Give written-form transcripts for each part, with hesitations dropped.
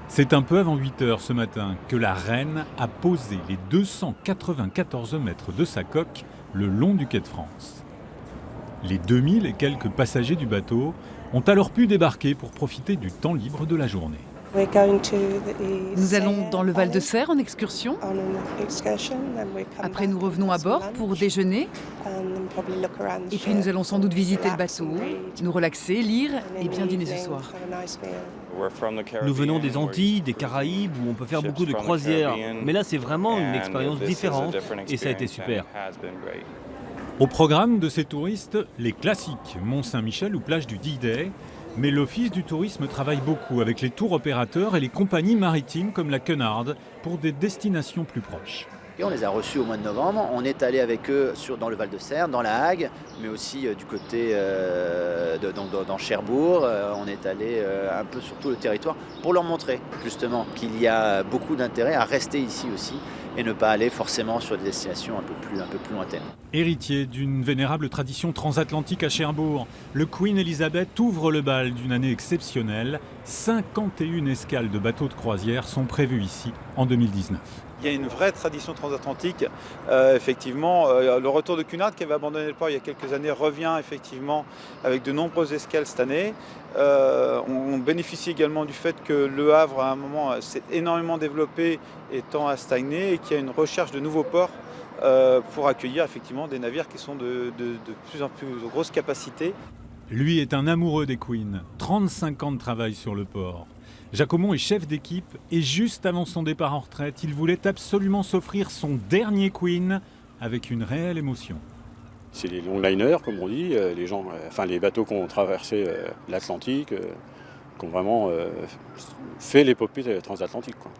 C'est un peu avant 8 heures ce matin que la Reine a posé les 294 mètres de sa coque le long du quai de France. Les 2000 et quelques passagers du bateau ont alors pu débarquer pour profiter du temps libre de la journée. Nous allons dans le Val de Serre en excursion. Après, nous revenons à bord pour déjeuner. Et puis, nous allons sans doute visiter le bateau, nous relaxer, lire et bien dîner ce soir. Nous venons des Antilles, des Caraïbes, où on peut faire beaucoup de croisières. Mais là, c'est vraiment une expérience différente et ça a été super. Au programme de ces touristes, les classiques, Mont-Saint-Michel ou plage du Didet. Mais l'Office du tourisme travaille beaucoup avec les tours opérateurs et les compagnies maritimes comme la Cunard pour des destinations plus proches. Et on les a reçus au mois de novembre. On est allé avec eux dans le Val de Serre, dans la Hague, mais aussi du côté dans Cherbourg. On est allé un peu sur tout le territoire pour leur montrer justement qu'il y a beaucoup d'intérêt à rester ici aussi et ne pas aller forcément sur des destinations un peu plus lointaines. Héritier d'une vénérable tradition transatlantique à Cherbourg, le Queen Elizabeth ouvre le bal d'une année exceptionnelle. 51 escales de bateaux de croisière sont prévues ici en 2019. Il y a une vraie tradition transatlantique. Effectivement, le retour de Cunard, qui avait abandonné le port il y a quelques années, revient effectivement avec de nombreuses escales cette année. On bénéficie également du fait que Le Havre, à un moment, s'est énormément développé et tend à stagner et qu'il y a une recherche de nouveaux ports pour accueillir effectivement des navires qui sont de plus en plus grosse capacité. Lui est un amoureux des Queens, 35 ans de travail sur le port. Jacomon est chef d'équipe et juste avant son départ en retraite, il voulait absolument s'offrir son dernier Queen avec une réelle émotion. C'est les longliners, comme on dit, les bateaux qui ont traversé l'Atlantique, qui ont vraiment fait l'épopée transatlantique, quoi.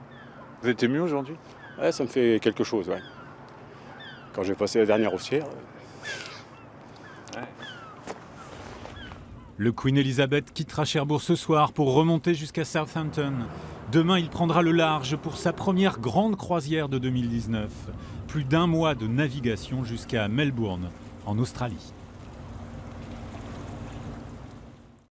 Vous êtes ému aujourd'hui ? Ouais, ça me fait quelque chose, ouais. Quand j'ai passé la dernière haussière. Le Queen Elizabeth quittera Cherbourg ce soir pour remonter jusqu'à Southampton. Demain, il prendra le large pour sa première grande croisière de 2019. Plus d'1 mois de navigation jusqu'à Melbourne, en Australie.